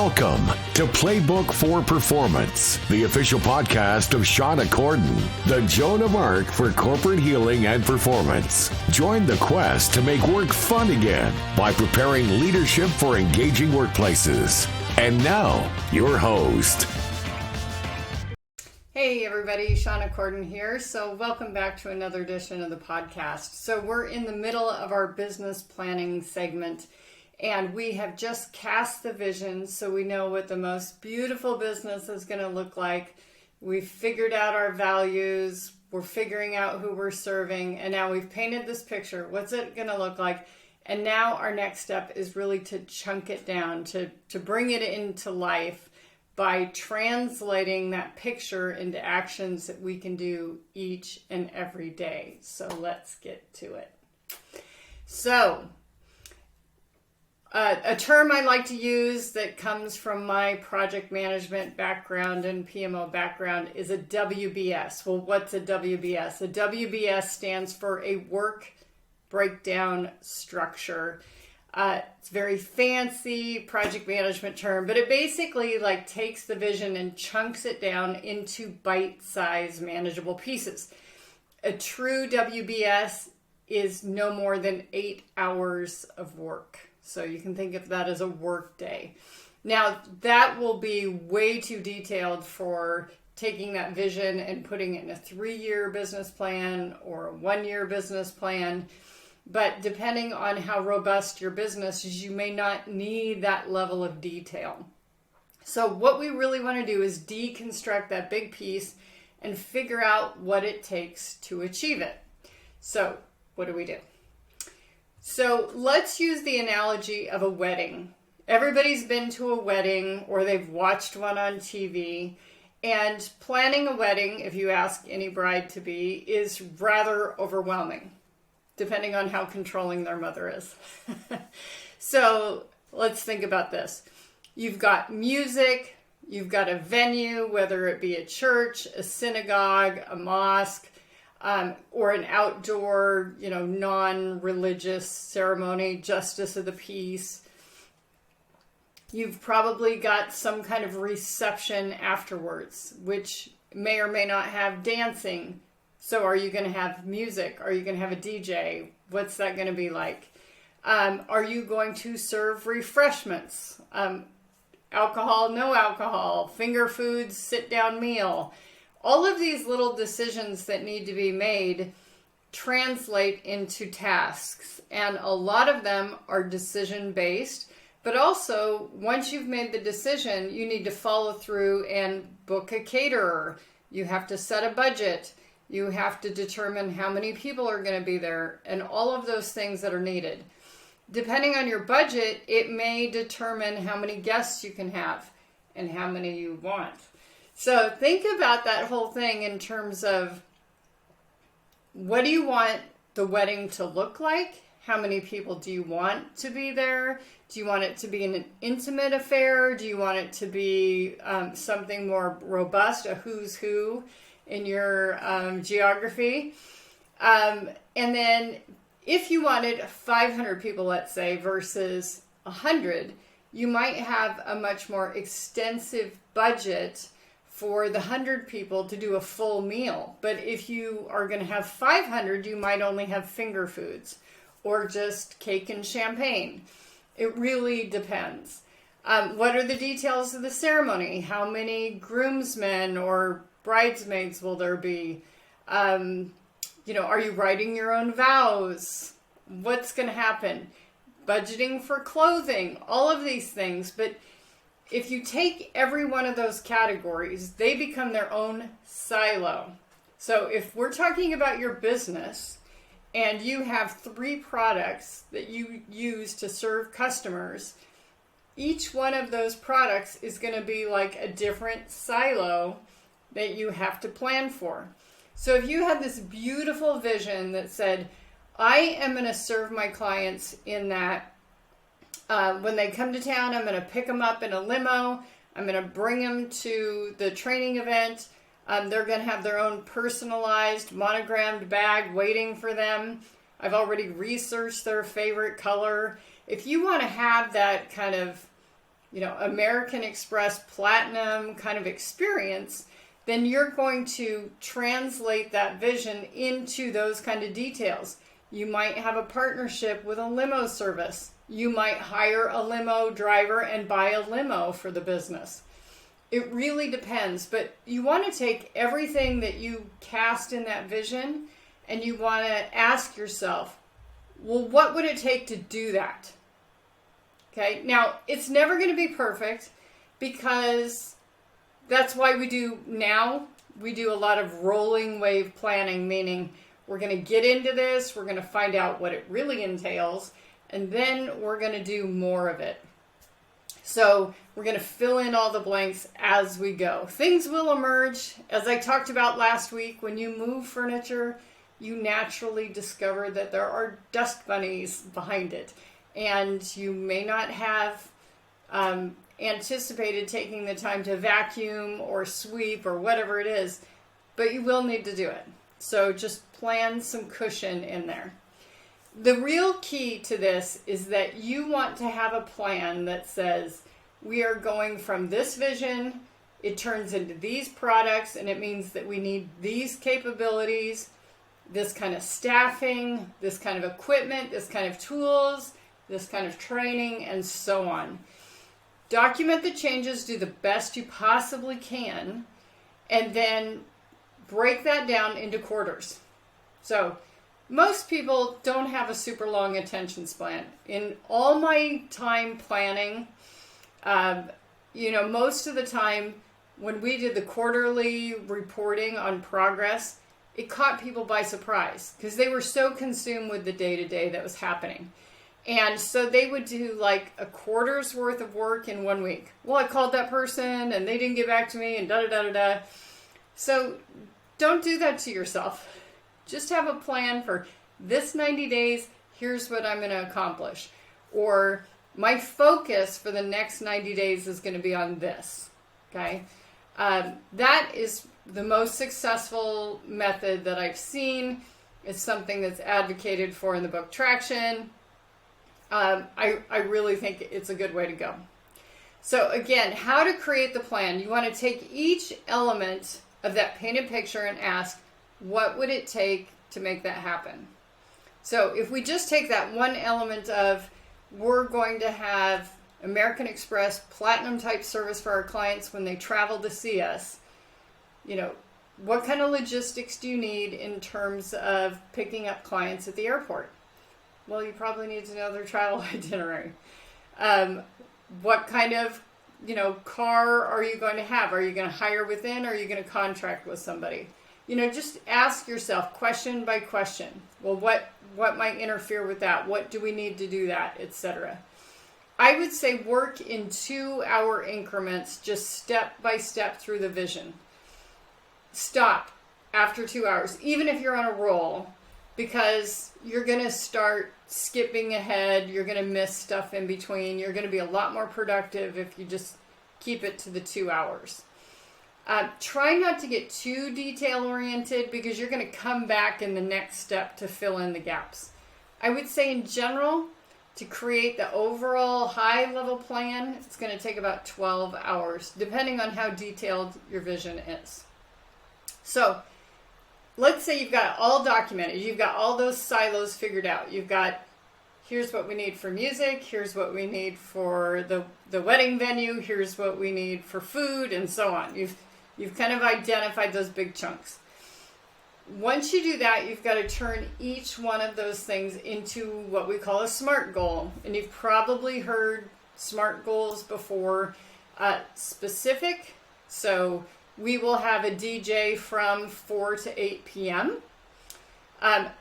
Welcome to Playbook for Performance, the official podcast of Shauna Corden, the Joan of Arc for corporate healing and performance. Join the quest to make work fun again by preparing leadership for engaging workplaces. And now, your host. Hey everybody, Shauna Corden here. So welcome back to another edition of the podcast. So we're in the middle of our business planning segment, and we have just cast the vision so we know what the most beautiful business is going to look like. We've figured out our values, we're figuring out who we're serving, and now we've painted this picture. What's it going to look like? And now our next step is really to chunk it down, to bring it into life by translating that picture into actions that we can do each and every day. So let's get to it. So, a term I like to use that comes from my project management background and PMO background is a WBS. Well, what's a WBS? A WBS stands for a work breakdown structure. It's a very fancy project management term, but it basically takes the vision and chunks it down into bite-sized manageable pieces. A true WBS is no more than 8 hours of work. So you can think of that as a work day. Now, that will be way too detailed for taking that vision and putting it in a 3-year business plan or a 1-year business plan. But depending on how robust your business is, you may not need that level of detail. So what we really want to do is deconstruct that big piece and figure out what it takes to achieve it. So what do we do? So let's use the analogy of a wedding. Everybody's been to a wedding or they've watched one on TV. And planning a wedding, if you ask any bride-to-be, is rather overwhelming, depending on how controlling their mother is. So let's think about this. You've got music, you've got a venue, whether it be a church, a synagogue, a mosque, or an outdoor, non-religious ceremony, justice of the peace. You've probably got some kind of reception afterwards, which may or may not have dancing. So are you going to have music? Are you going to have a DJ? What's that going to be like? Are you going to serve refreshments? Alcohol, no alcohol, finger foods, sit-down meal. All of these little decisions that need to be made translate into tasks. And a lot of them are decision-based. But also, once you've made the decision, you need to follow through and book a caterer. You have to set a budget. You have to determine how many people are going to be there and all of those things that are needed. Depending on your budget, it may determine how many guests you can have and how many you want. So think about that whole thing in terms of what do you want the wedding to look like? How many people do you want to be there? Do you want it to be an intimate affair? Do you want it to be something more robust, a who's who in your geography? And then if you wanted 500 people, let's say, versus 100, you might have a much more extensive budget for the 100 people to do a full meal. But if you are going to have 500, you might only have finger foods or just cake and champagne. It really depends. What are the details of the ceremony? How many groomsmen or bridesmaids will there be? Are you writing your own vows? What's going to happen? Budgeting for clothing, all of these things. But if you take every one of those categories, they become their own silo. So if we're talking about your business and you have 3 products that you use to serve customers, each one of those products is going to be like a different silo that you have to plan for. So if you had this beautiful vision that said, I am going to serve my clients in that when they come to town, I'm going to pick them up in a limo. I'm going to bring them to the training event. They're going to have their own personalized monogrammed bag waiting for them. I've already researched their favorite color. If you want to have that kind of American Express Platinum kind of experience, then you're going to translate that vision into those kind of details. You might have a partnership with a limo service. You might hire a limo driver and buy a limo for the business. It really depends, but you want to take everything that you cast in that vision and you want to ask yourself, well, what would it take to do that? Okay, now it's never going to be perfect because that's why we do a lot of rolling wave planning, meaning we're going to get into this, we're going to find out what it really entails, and then we're going to do more of it. So we're going to fill in all the blanks as we go. Things will emerge. As I talked about last week, when you move furniture, you naturally discover that there are dust bunnies behind it. And you may not have anticipated taking the time to vacuum or sweep or whatever it is, but you will need to do it. So just plan some cushion in there. The real key to this is that you want to have a plan that says we are going from this vision, it turns into these products, and it means that we need these capabilities, this kind of staffing, this kind of equipment, this kind of tools, this kind of training, and so on. Document the changes, do the best you possibly can, and then break that down into quarters. So most people don't have a super long attention span. In all my time planning, most of the time when we did the quarterly reporting on progress, it caught people by surprise because they were so consumed with the day-to-day that was happening. And so they would do like a quarter's worth of work in 1 week. Well, I called that person and they didn't get back to me and da-da-da-da-da. So don't do that to yourself. Just have a plan for this 90 days, here's what I'm going to accomplish. Or my focus for the next 90 days is going to be on this. Okay? That is the most successful method that I've seen. It's something that's advocated for in the book Traction. I really think it's a good way to go. So again, how to create the plan. You want to take each element of that painted picture and ask, what would it take to make that happen? So if we just take that one element of, we're going to have American Express Platinum type service for our clients when they travel to see us, what kind of logistics do you need in terms of picking up clients at the airport? Well, you probably need to know their travel itinerary. What kind of, car are you going to have? Are you going to hire within, or are you going to contract with somebody? Just ask yourself question by question. Well, what might interfere with that? What do we need to do that, etc. I would say work in 2-hour increments, just step by step through the vision. Stop after 2 hours, even if you're on a roll, because you're going to start skipping ahead. You're going to miss stuff in between. You're going to be a lot more productive if you just keep it to the 2 hours. Try not to get too detail oriented because you're going to come back in the next step to fill in the gaps. I would say in general, to create the overall high level plan, it's going to take about 12 hours, depending on how detailed your vision is. So let's say you've got it all documented. You've got all those silos figured out. You've got, here's what we need for music. Here's what we need for the wedding venue. Here's what we need for food, and so on. You've kind of identified those big chunks. Once you do that, you've got to turn each one of those things into what we call a SMART goal. And you've probably heard SMART goals before. Specific, so we will have a DJ from 4 to 8 p.m.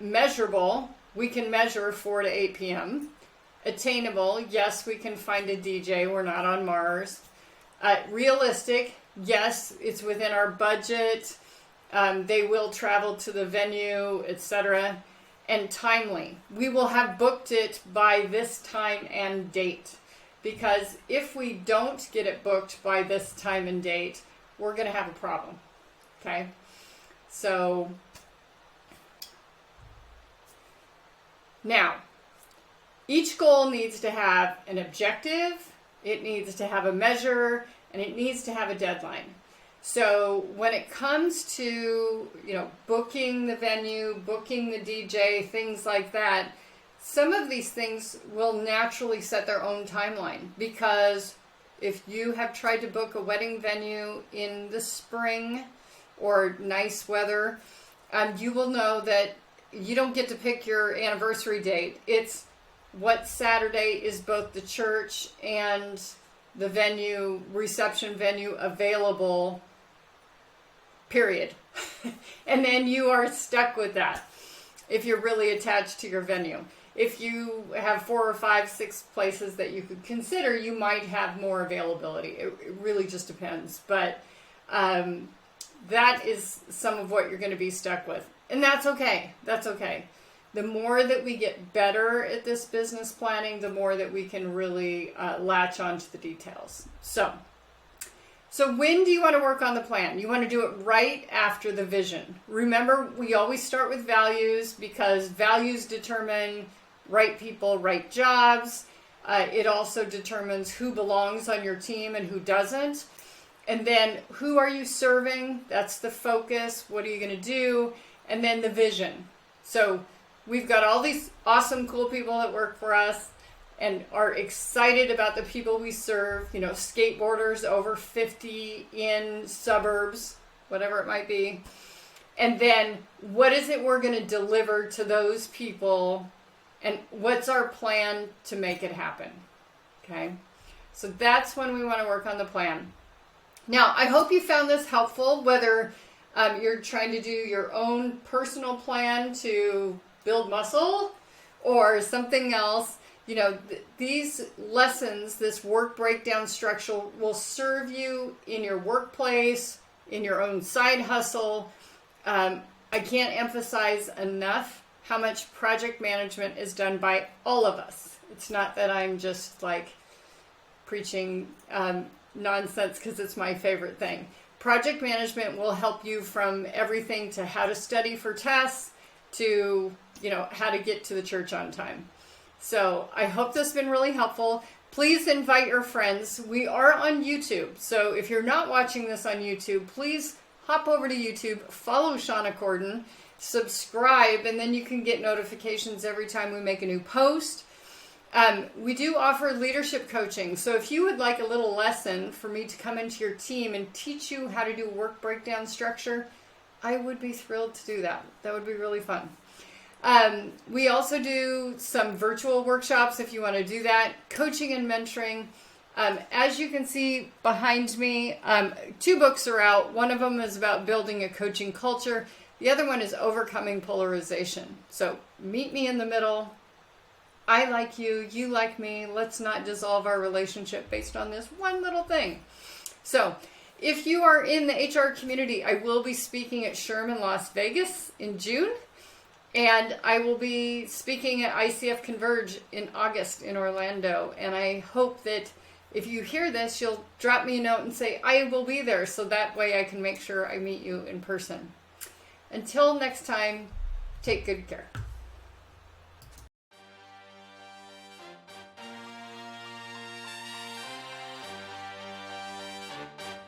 Measurable, we can measure 4 to 8 p.m. Attainable, yes, we can find a DJ. We're not on Mars. Realistic, yes, it's within our budget. They will travel to the venue, etc. And timely, we will have booked it by this time and date. Because if we don't get it booked by this time and date, we're going to have a problem. Okay? So, now, each goal needs to have an objective, It needs to have a measure, and it needs to have a deadline. So when it comes to, booking the venue, booking the DJ, things like that, some of these things will naturally set their own timeline, because if you have tried to book a wedding venue in the spring or nice weather, you will know that you don't get to pick your anniversary date. It's what Saturday is both the church and the venue, reception venue available, period. And then you are stuck with that if you're really attached to your venue. If you have 4 or 5, 6 places that you could consider, you might have more availability. It really just depends. But that is some of what you're going to be stuck with. And that's okay. That's okay. The more that we get better at this business planning, the more that we can really latch onto the details. So when do you want to work on the plan? You want to do it right after the vision. Remember, we always start with values, because values determine right people, right jobs. It also determines who belongs on your team and who doesn't. And then who are you serving? That's the focus. What are you going to do? And then the vision. So we've got all these awesome, cool people that work for us and are excited about the people we serve, skateboarders over 50 in suburbs, whatever it might be. And then what is it we're going to deliver to those people, and what's our plan to make it happen? Okay. So that's when we want to work on the plan. Now, I hope you found this helpful, whether you're trying to do your own personal plan to build muscle or something else. These lessons, this work breakdown structure, will serve you in your workplace, in your own side hustle. I can't emphasize enough how much project management is done by all of us. It's not that I'm just preaching nonsense because it's my favorite thing. Project management will help you from everything to how to study for tests to, how to get to the church on time. So I hope this has been really helpful. Please invite your friends. We are on YouTube. So if you're not watching this on YouTube, please hop over to YouTube, follow Shauna Corden, subscribe, and then you can get notifications every time we make a new post. We do offer leadership coaching. So if you would like a little lesson for me to come into your team and teach you how to do work breakdown structure, I would be thrilled to do that. That would be really fun. We also do some virtual workshops if you want to do that, coaching and mentoring. As you can see behind me, 2 books are out. One of them is about building a coaching culture. The other one is overcoming polarization. So meet me in the middle. I like you, you like me. Let's not dissolve our relationship based on this one little thing. So if you are in the HR community, I will be speaking at Sherman, Las Vegas in June. And I will be speaking at ICF Converge in August in Orlando. And I hope that if you hear this, you'll drop me a note and say, I will be there. So that way I can make sure I meet you in person. Until next time, take good care.